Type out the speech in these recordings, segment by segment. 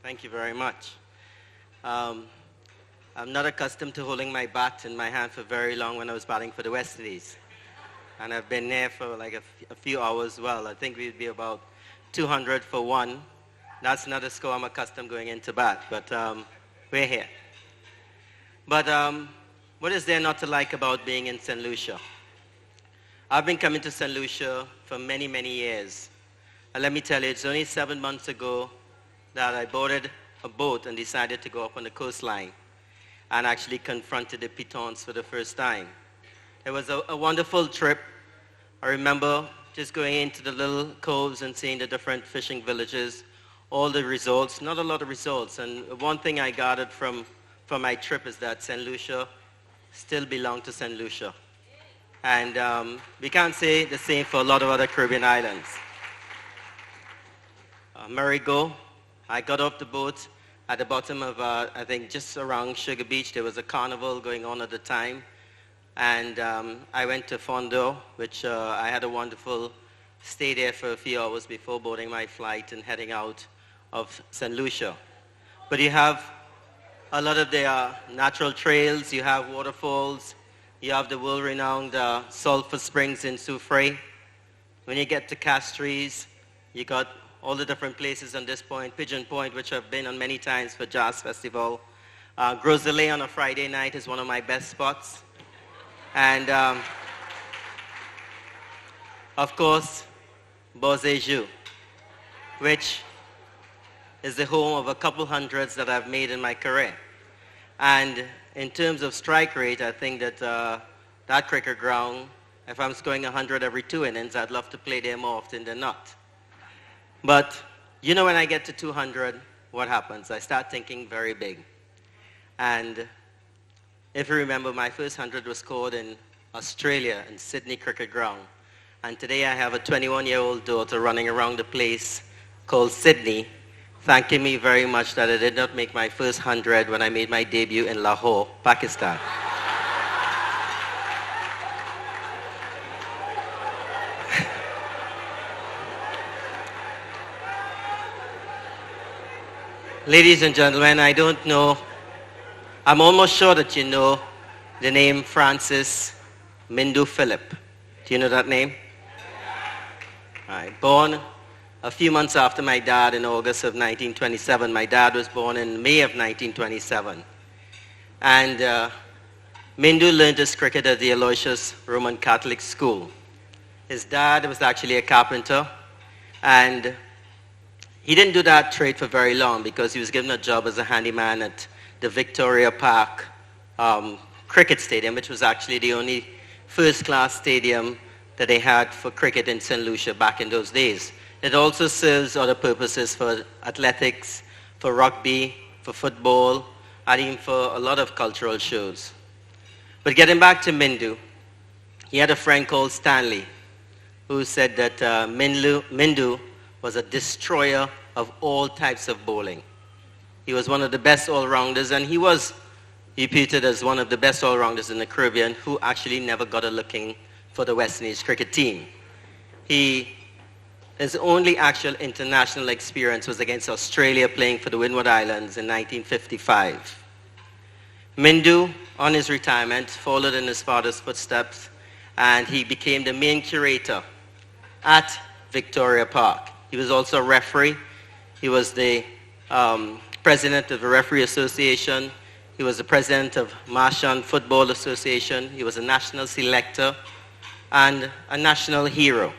Thank you very much. Um, I'm not accustomed to holding my bat in my hand for very long when I was batting for the West Indies. And I've been there for like a few hours. Well, I think we'd be about 200 for one. That's not a score I'm accustomed going into bat, but we're here. But what is there not to like about being in St. Lucia? I've been coming to St. Lucia for many, many years. And let me tell you, it's only 7 months ago that I boarded a boat and decided to go up on the coastline and actually confronted the pitons for the first time. It was a wonderful trip. I remember just going into the little coves and seeing the different fishing villages, all the resorts, not a lot of resorts. And one thing I gathered from my trip is that St. Lucia still belongs to St. Lucia. And we can't say the same for a lot of other Caribbean islands. Marigot, I got off the boat at the bottom of, I think, just around Sugar Beach. There was a carnival going on at the time. And I went to Fondo, which I had a wonderful stay there for a few hours before boarding my flight and heading out of St. Lucia. But you have a lot of the natural trails, you have waterfalls, you have the world-renowned sulfur springs in Soufrière. When you get to Castries, you got all the different places on this point, Pigeon Point, which I've been on many times for Jazz Festival. Gros Islet on a Friday night is one of my best spots. And of course, Beauséjour, which is the home of a couple hundreds that I've made in my career. And in terms of strike rate, I think that that cricket ground, if I'm scoring 100 every 2 innings, I'd love to play there more often than not. But you know, when I get to 200, what happens? I start thinking very big. And if you remember, my first 100 was scored in Australia, in Sydney Cricket Ground. And today I have a 21-year-old daughter running around the place called Sydney, thanking me very much that I did not make my first 100 when I made my debut in Lahore, Pakistan. Ladies and gentlemen, I don't know, I'm almost sure that you know the name Francis Mindu Philip. Do you know that name? Born a few months after my dad in August of 1927. My dad was born in May of 1927. And Mindu learned his cricket at the Aloysius Roman Catholic School. His dad was actually a carpenter, and he didn't do that trade for very long because he was given a job as a handyman at the Victoria Park cricket stadium, which was actually the only first-class stadium that they had for cricket in St. Lucia back in those days. It also serves other purposes for athletics, for rugby, for football, and even for a lot of cultural shows. But getting back to Mindu, he had a friend called Stanley who said that Mindu was a destroyer of all types of bowling. He was one of the best all-rounders, and he was reputed as one of the best all-rounders in the Caribbean who actually never got a looking for the West Indies cricket team. His only actual international experience was against Australia playing for the Windward Islands in 1955. Mindu, on his retirement, followed in his father's footsteps, and he became the main curator at Victoria Park. He was also a referee. He was the president of the Referee Association. He was the president of Marchand Football Association. He was a national selector and a national hero.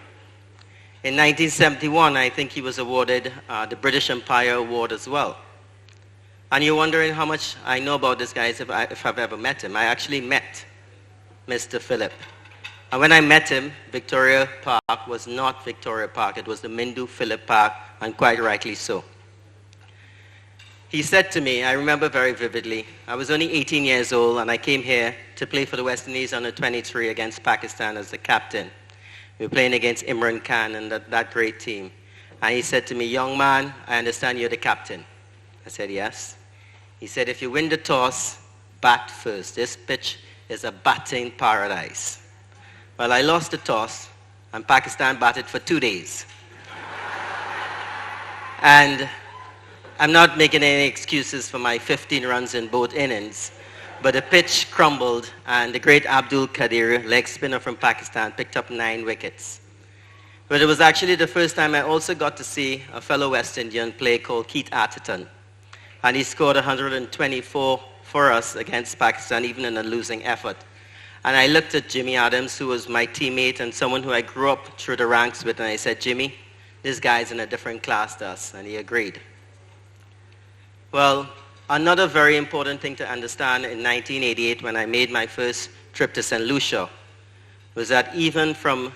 In 1971, I think he was awarded the British Empire Award as well. And you're wondering how much I know about this guy if I've ever met him. I actually met Mr. Philip. And when I met him, Victoria Park was not Victoria Park. It was the Mindu Philip Park, and quite rightly so. He said to me, I remember very vividly, I was only 18 years old, and I came here to play for the West Indies under 23 against Pakistan as the captain. We were playing against Imran Khan and that great team. And he said to me, young man, I understand you're the captain. I said, yes. He said, if you win the toss, bat first. This pitch is a batting paradise. Well, I lost the toss, and Pakistan batted for 2 days. And I'm not making any excuses for my 15 runs in both innings, but the pitch crumbled and the great Abdul Qadir, leg spinner from Pakistan, picked up 9 wickets. But it was actually the first time I also got to see a fellow West Indian play called Keith Atherton. And he scored 124 for us against Pakistan, even in a losing effort. And I looked at Jimmy Adams, who was my teammate and someone who I grew up through the ranks with, and I said, Jimmy, this guy's in a different class to us, and he agreed. Well, another very important thing to understand in 1988 when I made my first trip to St. Lucia was that even from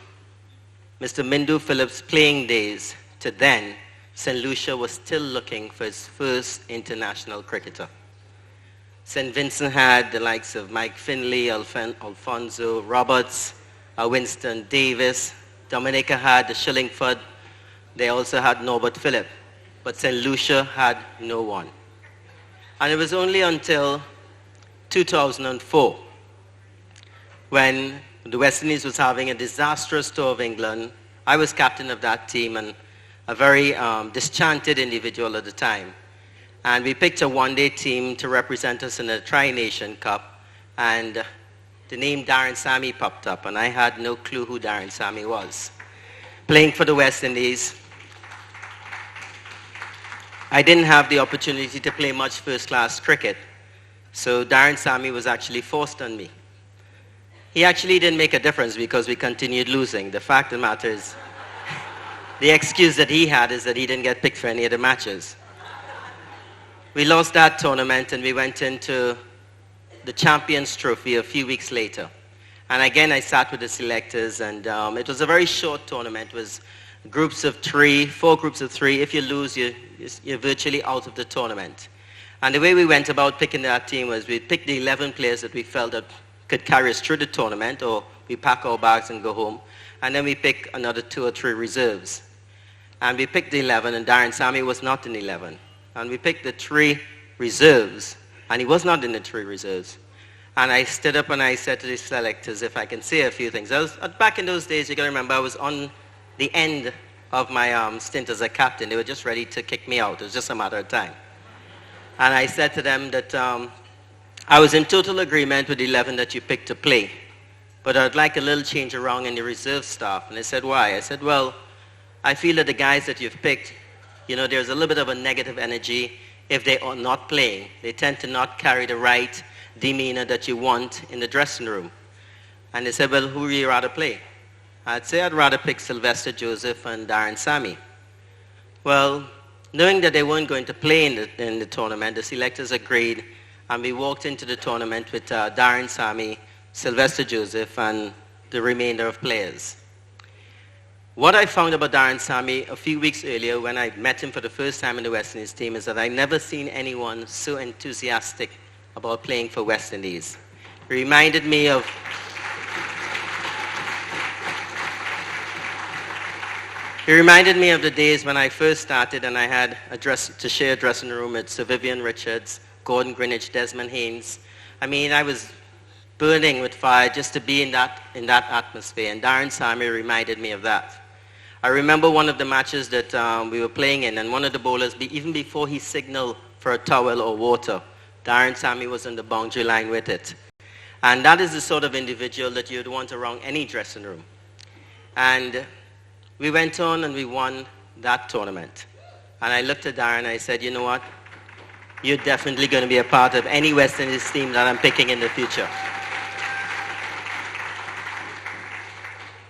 Mr. Mindu Phillips' playing days to then, St. Lucia was still looking for its first international cricketer. St. Vincent had the likes of Mike Finley, Alfonso Roberts, Winston Davis. Dominica had the Shillingford. They also had Norbert Phillip. But St. Lucia had no one. And it was only until 2004 when the West Indies was having a disastrous tour of England. I was captain of that team and a very disenchanted individual at the time. And we picked a one-day team to represent us in the Tri-Nation Cup. And the name Darren Sammy popped up, and I had no clue who Darren Sammy was. Playing for the West Indies, I didn't have the opportunity to play much first-class cricket. So Darren Sammy was actually forced on me. He actually didn't make a difference because we continued losing. The fact of the matter is, the excuse that he had is that he didn't get picked for any of the matches. We lost that tournament and we went into the Champions Trophy a few weeks later. And again, I sat with the selectors and it was a very short tournament. It was groups of 3, 4 groups of 3. If you lose, you're virtually out of the tournament. And the way we went about picking that team was we picked the 11 players that we felt that could carry us through the tournament, or we pack our bags and go home. And then we pick another 2 or 3 reserves. And we picked the 11, and Darren Sammy was not in the 11. And we picked the 3 reserves, and he was not in the 3 reserves. And I stood up and I said to the selectors, if I can say a few things. Back in those days, you got to remember, I was on the end of my stint as a captain. They were just ready to kick me out. It was just a matter of time. And I said to them that I was in total agreement with the 11 that you picked to play, but I'd like a little change around in the reserve staff. And they said, why? I said, well, I feel that the guys that you've picked, you know, there's a little bit of a negative energy if they are not playing. They tend to not carry the right demeanor that you want in the dressing room. And they said, well, who would you rather play? I'd say I'd rather pick Sylvester Joseph and Darren Sammy. Well, knowing that they weren't going to play in the tournament, the selectors agreed, and we walked into the tournament with Darren Sammy, Sylvester Joseph, and the remainder of players. What I found about Darren Sammy a few weeks earlier when I met him for the first time in the West Indies team is that I'd never seen anyone so enthusiastic about playing for West Indies. He reminded me of the days when I first started and I had to share a dressing room with Sir Vivian Richards, Gordon Greenwich, Desmond Haynes. I mean, I was burning with fire just to be in that atmosphere, and Darren Sammy reminded me of that. I remember one of the matches that we were playing in, and one of the bowlers, even before he signaled for a towel or water, Darren Sammy was on the boundary line with it. And that is the sort of individual that you'd want around any dressing room. And we went on and we won that tournament. And I looked at Darren and I said, you know what? You're definitely going to be a part of any West Indies team that I'm picking in the future.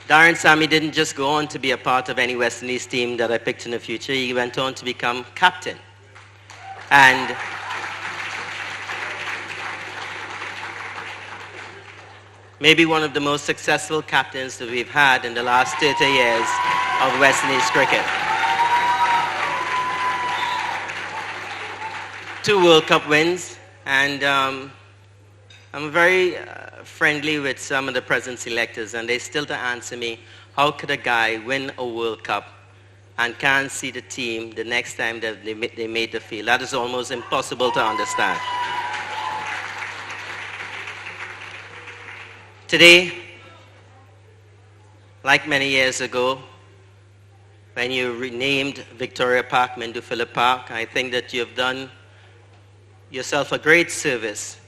Darren Sammy didn't just go on to be a part of any West Indies team that I picked in the future. He went on to become captain. And maybe one of the most successful captains that we've had in the last 30 years of West Indies cricket. 2 World Cup wins, and I'm very friendly with some of the present selectors, and they still to answer me, how could a guy win a World Cup and can't see the team the next time that they made the field? That is almost impossible to understand. Today, like many years ago, when you renamed Victoria Park Mindu Phillip Park. I think that you've done yourself a great service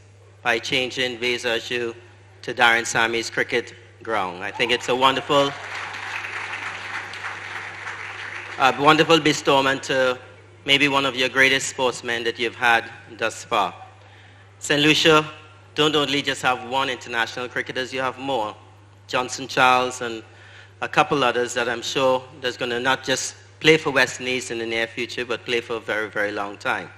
by changing Bezaju to Darren Sammy's cricket ground. I think it's a wonderful bestowment to maybe one of your greatest sportsmen that you've had thus far. St. Lucia don't only just have one international cricketers, you have more. Johnson Charles and a couple others that I'm sure that's going to not just play for West Indies in the near future, but play for a very, very long time.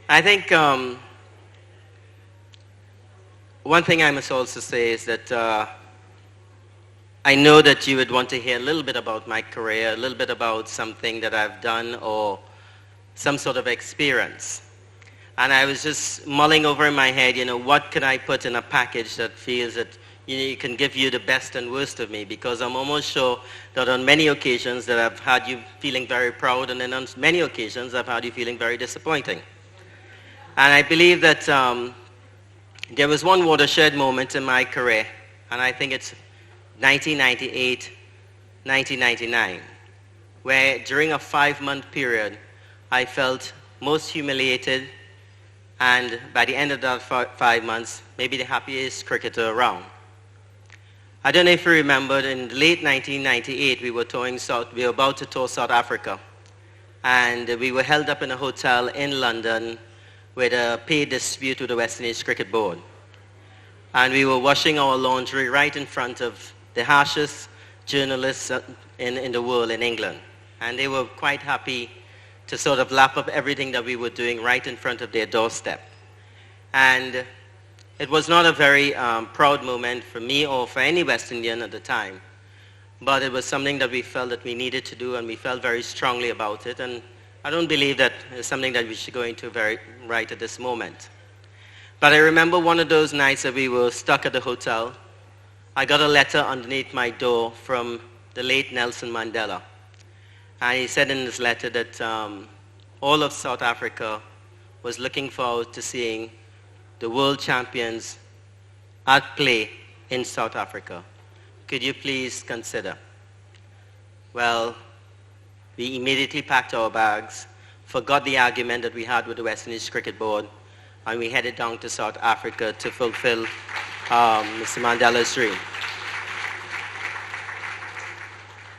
I think one thing I must also say is that I know that you would want to hear a little bit about my career, a little bit about something that I've done or some sort of experience. And I was just mulling over in my head, what could I put in a package that feels that, you can give you the best and worst of me, because I'm almost sure that on many occasions that I've had you feeling very proud, and then on many occasions I've had you feeling very disappointing. And I believe that there was one watershed moment in my career, and I think it's 1998, 1999, where during a 5-month period, I felt most humiliated, and by the end of that 5 months, maybe the happiest cricketer around. I don't know if you remember, in late 1998, we were about to tour South Africa. And we were held up in a hotel in London with a pay dispute with the West Indies Cricket Board. And we were washing our laundry right in front of the harshest journalists in the world, in England. And they were quite happy to sort of lap up everything that we were doing right in front of their doorstep. And it was not a very proud moment for me or for any West Indian at the time, but it was something that we felt that we needed to do, and we felt very strongly about it. And I don't believe that it's something that we should go into right at this moment. But I remember one of those nights that we were stuck at the hotel, I got a letter underneath my door from the late Nelson Mandela. And he said in his letter that all of South Africa was looking forward to seeing the world champions at play in South Africa. Could you please consider? Well, we immediately packed our bags, forgot the argument that we had with the West Indies Cricket Board, and we headed down to South Africa to fulfill Mr. Mandela's dream.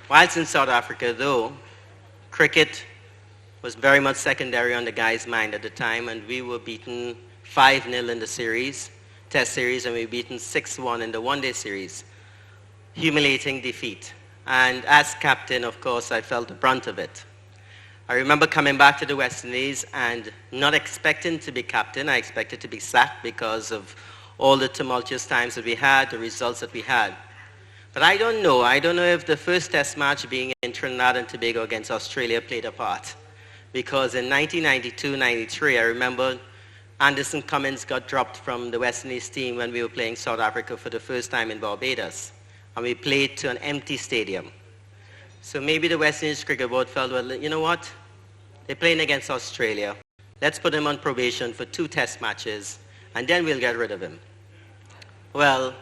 Whilst in South Africa, though, cricket was very much secondary on the guys' mind at the time, and we were beaten 5-0 in the test series, and we were beaten 6-1 in the one-day series. Humiliating defeat. And as captain, of course, I felt the brunt of it. I remember coming back to the West Indies and not expecting to be captain. I expected to be sacked because of all the tumultuous times that we had, the results that we had. But I don't know if the first test match being in Trinidad and Tobago against Australia played a part. Because in 1992-93, I remember Anderson Cummins got dropped from the West Indies team when we were playing South Africa for the first time in Barbados. And we played to an empty stadium. So maybe the West Indies Cricket Board felt, well, you know what? They're playing against Australia. Let's put him on probation for 2 test matches, and then we'll get rid of him. Well,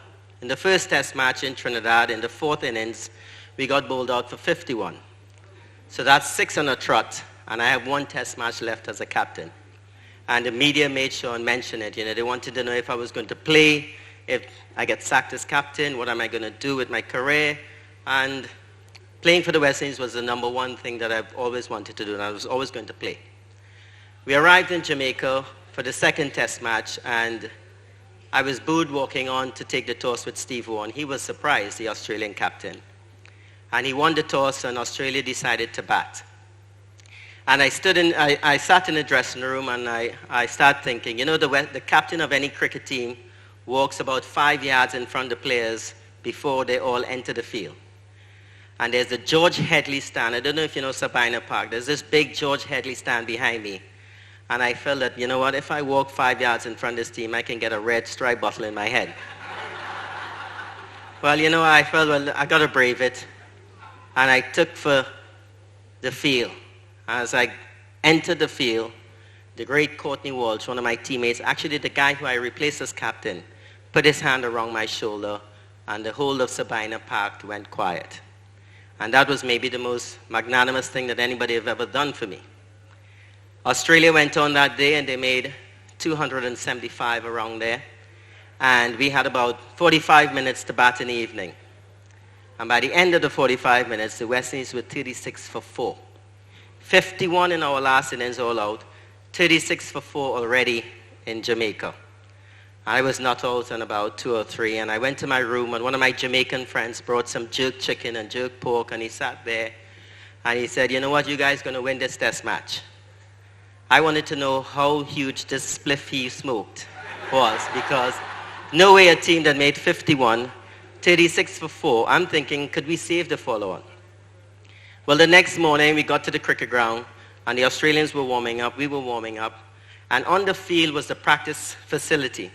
in the first test match in Trinidad, in the 4th innings, we got bowled out for 51. So that's 6 on a trot, and I have 1 test match left as a captain. And the media made sure and mentioned it. They wanted to know if I was going to play, if I get sacked as captain, what am I going to do with my career? And playing for the West Indies was the number one thing that I've always wanted to do, and I was always going to play. We arrived in Jamaica for the 2nd test match, and I was booed walking on to take the toss with Steve Waugh. He was surprised, the Australian captain. And he won the toss, and Australia decided to bat. And I sat in the dressing room, and I started thinking, the captain of any cricket team walks about 5 yards in front of the players before they all enter the field. And there's the George Headley stand. I don't know if you know Sabina Park. There's this big George Headley stand behind me. And I felt that, if I walk 5 yards in front of this team, I can get a red stripe bottle in my head. Well, I felt, I got to brave it. And I took for the field. As I entered the field, the great Courtney Walsh, one of my teammates, actually the guy who I replaced as captain, put his hand around my shoulder and the whole of Sabina Park went quiet. And that was maybe the most magnanimous thing that anybody have ever done for me. Australia went on that day and they made 275 around there. And we had about 45 minutes to bat in the evening. And by the end of the 45 minutes, the West Indies were 36 for 4. 51 in our last innings all out, 36 for 4 already in Jamaica. I was not out on about 2 or 3, and I went to my room, and one of my Jamaican friends brought some jerk chicken and jerk pork, and he sat there, and he said, you know what, you guys are going to win this test match. I wanted to know how huge this spliff he smoked was, because no way a team that made 51, 36 for 4, I'm thinking, could we save the follow-on? Well, the next morning, we got to the cricket ground, and the Australians were warming up, we were warming up, and on the field was the practice facility.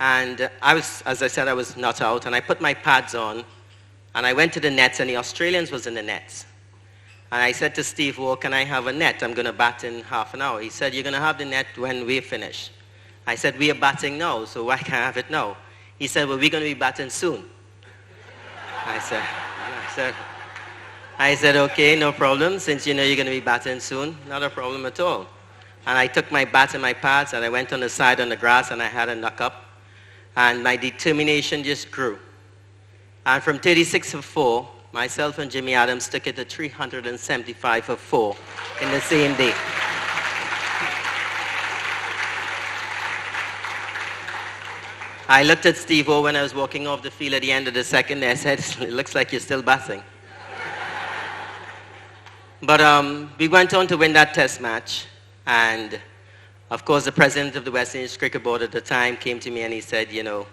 And I was, as I said, I was not out, and I put my pads on, and I went to the nets, and the Australians was in the nets. And I said to Steve, well, can I have a net? I'm going to bat in half an hour. He said, you're going to have the net when we finish. I said, we are batting now, so why can't I have it now? He said, well, we're going to be batting soon. I said, okay, no problem. Since you know you're going to be batting soon, not a problem at all. And I took my bat and my pads, and I went on the side on the grass, and I had a knock up. And my determination just grew. And from 36 for 4, myself and Jimmy Adams took it to 375 for 4 in the same day. I looked at Steve-O when I was walking off the field at the end of the second. I said, it looks like you're still batting. But we went on to win that test match. And of course, the president of the West Indies Cricket Board at the time came to me and he said, you know,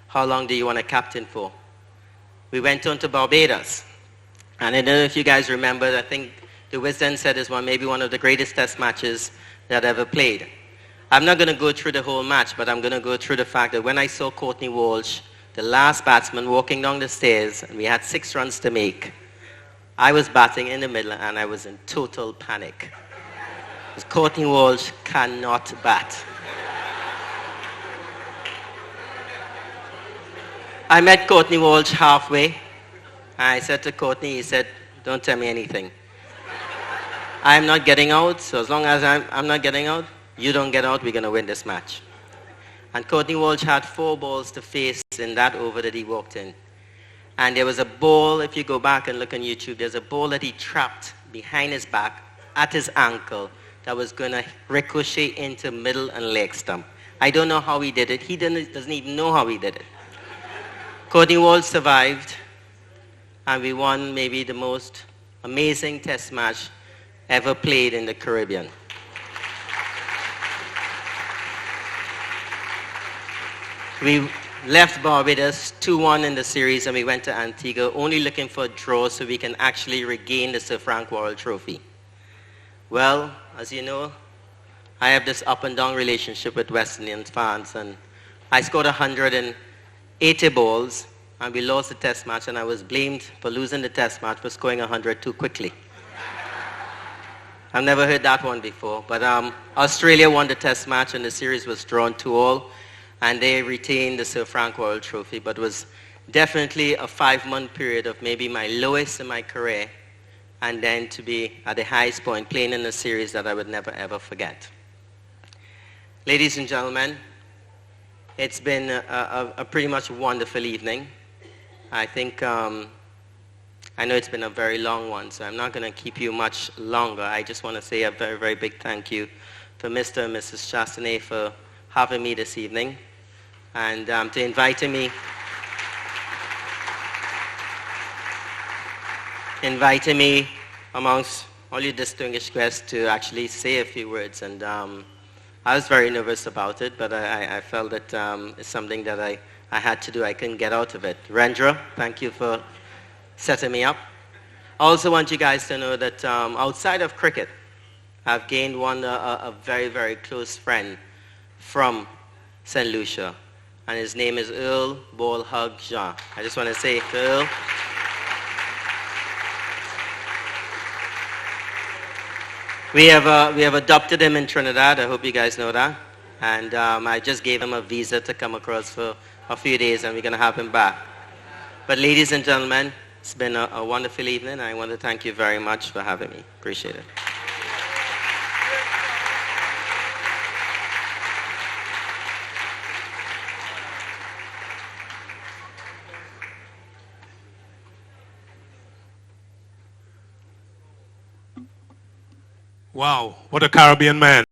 how long do you want a captain for? We went on to Barbados. And I don't know if you guys remember, I think the Wisden said it's maybe one of the greatest test matches that ever played. I'm not going to go through the whole match, but I'm going to go through the fact that when I saw Courtney Walsh, the last batsman, walking down the stairs, and we had 6 runs to make, I was batting in the middle and I was in total panic. Because Courtney Walsh cannot bat. I met Courtney Walsh halfway. I said to Courtney, he said, don't tell me anything. I'm not getting out, so as long as I'm not getting out, you don't get out, we're going to win this match. And Courtney Walsh had 4 balls to face in that over that he walked in. And there was a ball, if you go back and look on YouTube, there's a ball that he trapped behind his back at his ankle that was going to ricochet into middle and leg stump. I don't know how he did it. He doesn't even know how he did it. Courtney Walsh survived, and we won maybe the most amazing test match ever played in the Caribbean. We left Barbados 2-1 in the series, and we went to Antigua only looking for a draw so we can actually regain the Sir Frank Worrell Trophy. Well, as you know, I have this up and down relationship with West Indian fans, and I scored 180 balls, and we lost the test match, and I was blamed for losing the test match for scoring 100 too quickly. I've never heard that one before, but Australia won the test match, and the series was drawn 2-2, and they retained the Sir Frank Worrell Trophy, but it was definitely a 5-month period of maybe my lowest in my career, and then to be at the highest point, playing in a series that I would never, ever forget. Ladies and gentlemen, it's been a pretty much wonderful evening. I think, I know it's been a very long one, so I'm not going to keep you much longer. I just want to say a very, very big thank you for Mr. and Mrs. Chastanet for having me this evening, and to inviting me amongst all you distinguished guests to actually say a few words. And I was very nervous about it, but I felt that it's something that I had to do. I couldn't get out of it. Rendra, thank you for setting me up. I also want you guys to know that outside of cricket, I've gained a very, very close friend from St. Lucia, and his name is Earl Ball Hug Jean. I just want to say to Earl, we have adopted him in Trinidad. I hope you guys know that. And I just gave him a visa to come across for a few days, and we're going to have him back. But ladies and gentlemen, it's been a wonderful evening. I want to thank you very much for having me. Appreciate it. Wow, what a Caribbean man.